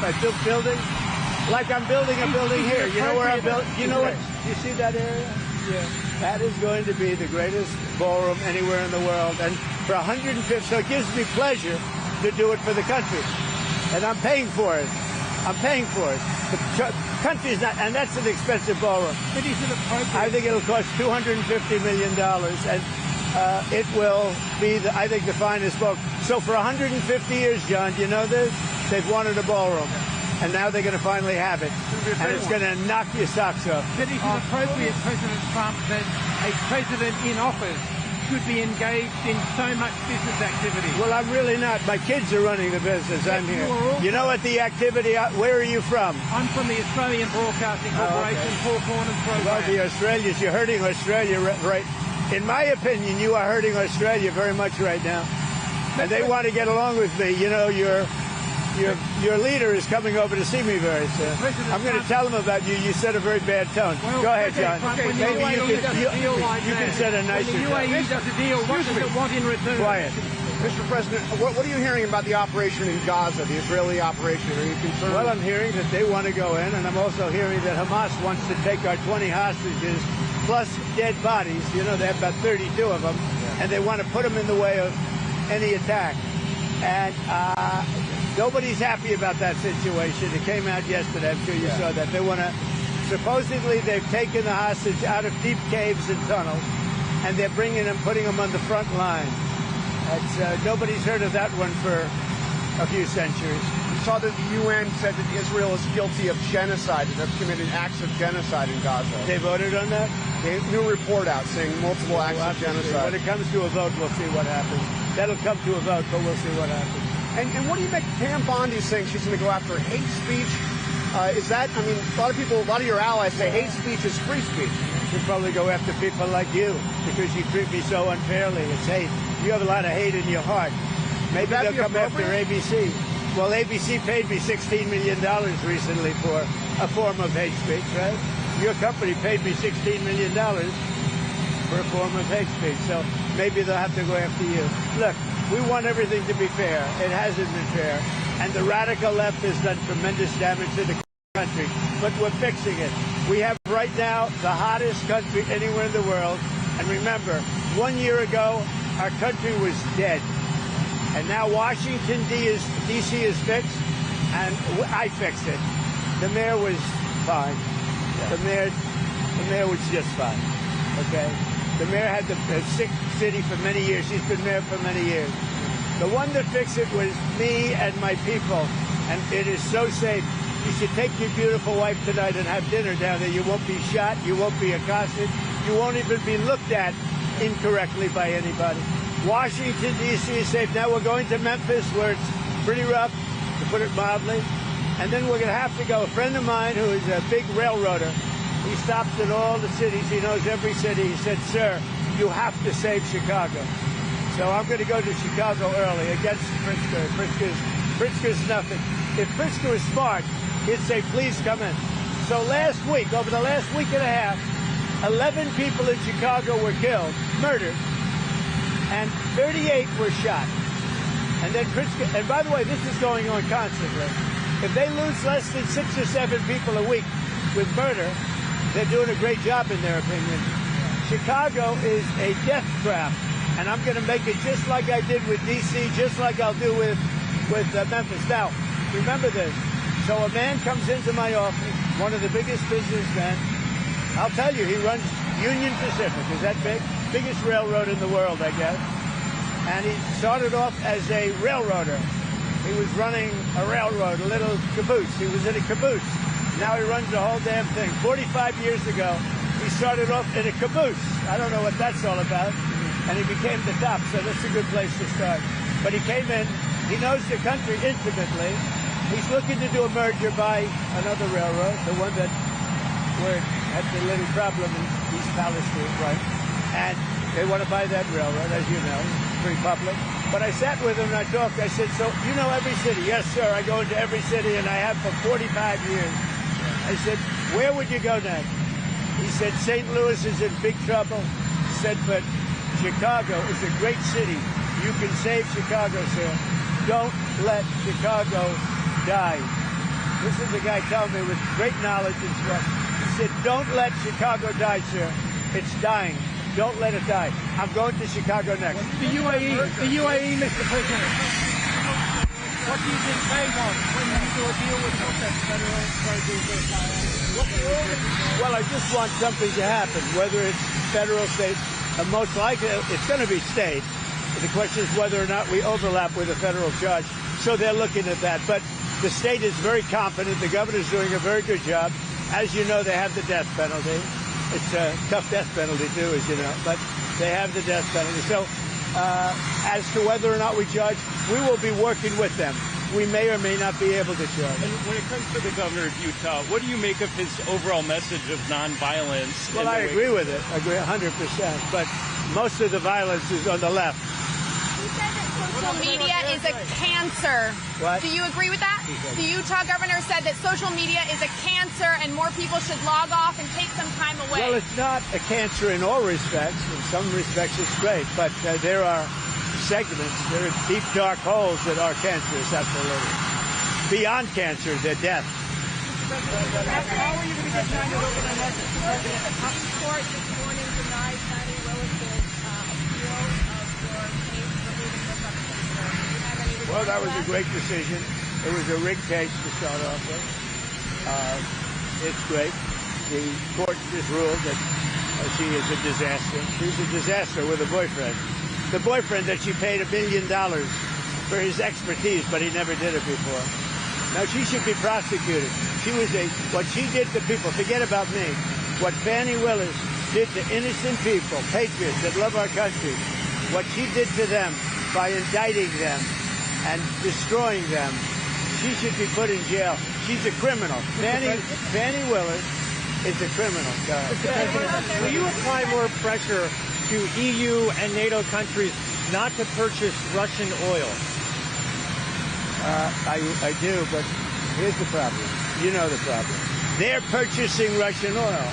I built buildings like I'm building a building here. You know where I'm building? You know what? You see that area? Yeah. That is going to be the greatest ballroom anywhere in the world. And for 150, so it gives me pleasure to do it for the country. And I'm paying for it. I'm paying for it. The country's not, and that's an expensive ballroom. But is it appropriate? I think it'll cost $250 million, and it will be, I think, the finest ballroom. So for 150 years, John, do you know this? They've wanted a ballroom, and now they're going to finally have it, and it's going to knock your socks off. But is it appropriate, President Trump, that a president in office should be engaged in so much business activity? Well, I'm really not. My kids are running the business. Yes, I'm here. You know what the activity, where are you from? I'm from the Australian Broadcasting Corporation, Four Corners program. Well, the Australians, you're hurting Australia, right? In my opinion, you are hurting Australia very much right now. And they want to get along with me. You know, your leader is coming over to see me very soon. I'm going to tell him about you. You set a very bad tone. Well, go ahead, John. Maybe you can set a nicer tone. When the UAE does a deal, what does it want in return? Quiet. Mr. President, what are you hearing about the operation in Gaza, the Israeli operation? Are you concerned? Well, I'm hearing that they want to go in, and I'm also hearing that Hamas wants to take our 20 hostages plus dead bodies. You know, they have about 32 of them, and they want to put them in the way of any attack. And nobody's happy about that situation. It came out yesterday. I'm sure you saw that. They want to, supposedly they've taken the hostage out of deep caves and tunnels, and they're bringing them, putting them on the front line. Nobody's heard of that one for a few centuries. We saw that the UN said that Israel is guilty of genocide, that they've committed acts of genocide in Gaza. They voted on that? A new report out saying multiple acts of genocide. When it comes to a vote, we'll see what happens. That'll come to a vote, but we'll see what happens. And what do you make Pam Bondi saying she's going to go after hate speech? Is that, I mean, a lot of your allies say hate speech is free speech. She'll probably go after people like you because you treat me so unfairly. It's hate. You have a lot of hate in your heart. Maybe they'll come after ABC. Well, ABC paid me $16 million recently for a form of hate speech, right? Your company paid me $16 million for a form of hate speech. So maybe they'll have to go after you. Look, we want everything to be fair. It hasn't been fair. And the radical left has done tremendous damage to the country. But we're fixing it. We have right now the hottest country anywhere in the world. And remember, 1 year ago, our country was dead. And now Washington, D.C. is fixed, and I fixed it. The mayor was fine. The mayor was just fine, okay? The mayor had the sick city for many years. She's been mayor for many years. The one that fixed it was me and my people, and it is so safe. You should take your beautiful wife tonight and have dinner down there. You won't be shot. You won't be accosted. You won't even be looked at incorrectly by anybody. Washington, D.C. is safe. Now we're going to Memphis, where it's pretty rough, to put it mildly. And then we're going to have to go. A friend of mine who is a big railroader, he stops at all the cities. He knows every city. He said, sir, you have to save Chicago. So I'm going to go to Chicago early against Pritzker. Pritzker's nothing. If Pritzker was smart, he'd say, please come in. So last week, over the last week and a half, 11 people in Chicago were killed, murdered, and 38 were shot. And then Pritzker, and by the way, this is going on constantly. If they lose less than 6 or 7 people a week with murder, they're doing a great job in their opinion. Chicago is a death trap, and I'm going to make it just like I did with D.C., just like I'll do with Memphis. Now, remember this. So a man comes into my office, one of the biggest businessmen. I'll tell you, he runs Union Pacific. Is that big? Biggest railroad in the world, I guess. And he started off as a railroader. He was running a railroad, a little caboose. He was in a caboose. Now he runs the whole damn thing. 45 years ago, he started off in a caboose. I don't know what that's all about. And he became the top, so that's a good place to start. But he came in. He knows the country intimately. He's looking to do a merger by another railroad, the one that where it had the little problem in East Palestine, right? And they want to buy that railroad, as you know, pretty public. But I sat with him and I talked. I said, so you know every city? Yes, sir. I go into every city, and I have for 45 years. I said, where would you go next? He said, St. Louis is in big trouble. He said, but Chicago is a great city. You can save Chicago, sir. Don't let Chicago die. This is the guy telling me with great knowledge and strength. He said, don't let Chicago die, sir. It's dying. Don't let it die. I'm going to Chicago next. The UAE, Mr. President. What do you think they want when you do a deal with the federal producer? Well, I just want something to happen, whether it's federal, state, and most likely it's going to be state. The question is whether or not we overlap with a federal judge. So they're looking at that. But the state is very confident. The governor's doing a very good job. As you know, they have the death penalty. It's a tough death penalty, too, as you know. But they have the death penalty. So as to whether or not we judge, we will be working with them. We may or may not be able to judge. And when it comes to the governor of Utah, what do you make of his overall message of nonviolence? Well, I agree with it. I agree 100%. But most of the violence is on the left. He said that social media is a cancer. What? Do you agree with that? The Utah governor said that social media is a cancer and more people should log off and take some time away. Well, it's not a cancer in all respects. In some respects, it's great. But there are segments, there are deep, dark holes that are cancerous, absolutely. Beyond cancer, they're death. How are you going to get China to open their market? The Supreme Court this morning denied Fani Willis's appeal of your case for moving the substance. Do you have any Well, that was a great decision. It was a rigged case to start off with. It's great. The court just ruled that she is a disaster. She's a disaster with a boyfriend. The boyfriend that she paid $1 million for his expertise, but he never did it before. Now, she should be prosecuted. What she did to people, forget about me, what Fani Willis did to innocent people, patriots that love our country, what she did to them by indicting them and destroying them, she should be put in jail. She's a criminal. Fani Willis is a criminal. Will you apply more pressure to EU and NATO countries not to purchase Russian oil? I do, but here's the problem. You know the problem. They're purchasing Russian oil.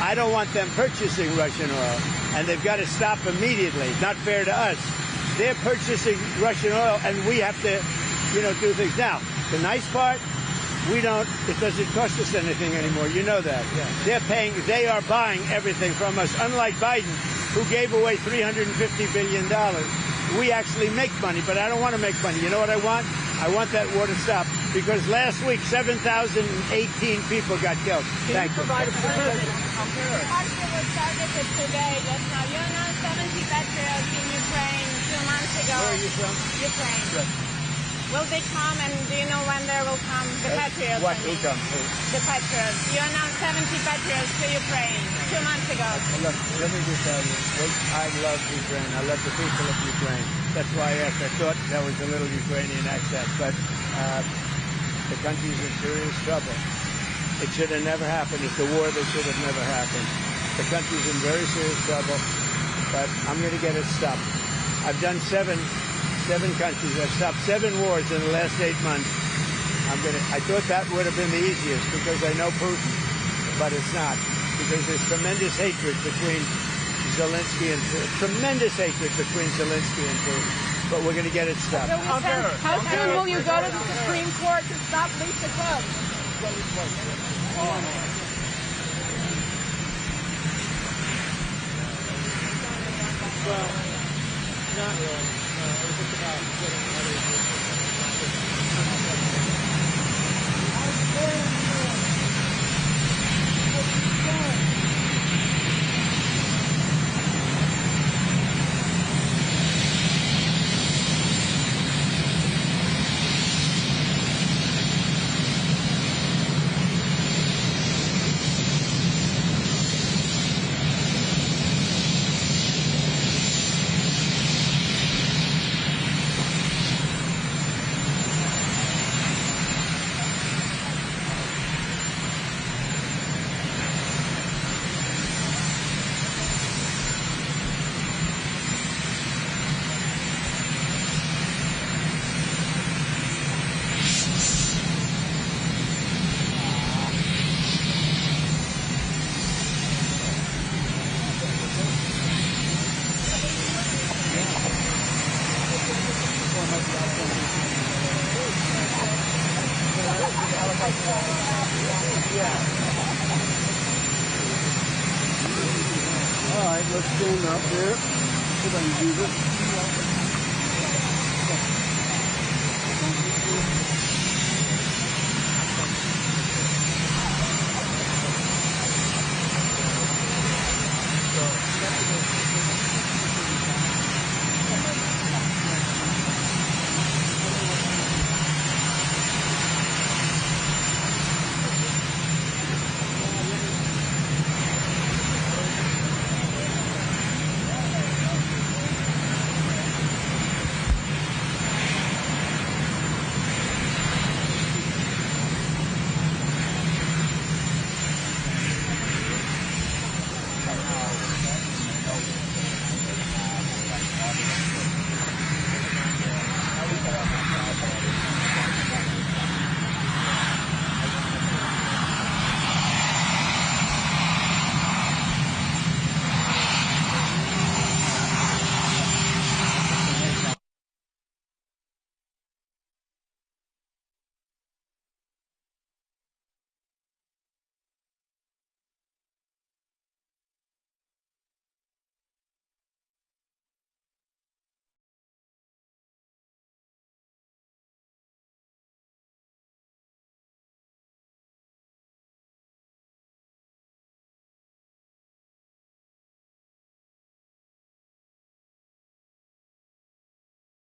I don't want them purchasing Russian oil, and they've got to stop immediately. It's not fair to us. They're purchasing Russian oil, and we have to, do things. Now, the nice part, it doesn't cost us anything anymore. You know that. Yeah. They are buying everything from us, unlike Biden, who gave away $350 billion. We actually make money, but I don't want to make money. You know what I want? I want that war to stop, because last week 7,018 people got killed. Thank you. Hospital was targeted today, just now. You know, 70 patriots in Ukraine 2 months ago. Where are you from? Ukraine. Right. Will they come, and do you know when they will come? The patriots. What? I Who mean. comes? Who? The patriots. You announced 70 patriots to Ukraine 2 months ago. Well, look, let me just tell you, I love Ukraine. I love the people of Ukraine. That's why I asked. I thought that was a little Ukrainian accent, but the country's in serious trouble. It should have never happened. It's a war that should have never happened. The country's in very serious trouble, but I'm going to get it stopped. I've done seven countries. I've stopped 7 wars in the last 8 months. I thought that would have been the easiest because I know Putin, but it's not, because there's tremendous hatred between Zelensky and tremendous hatred between Zelensky and Putin. But we're going to get it stopped. How soon will you go to the Supreme Court to stop Lisa Cook? Well, not really. It was just about getting All right, let's stand up here. See if I can do this.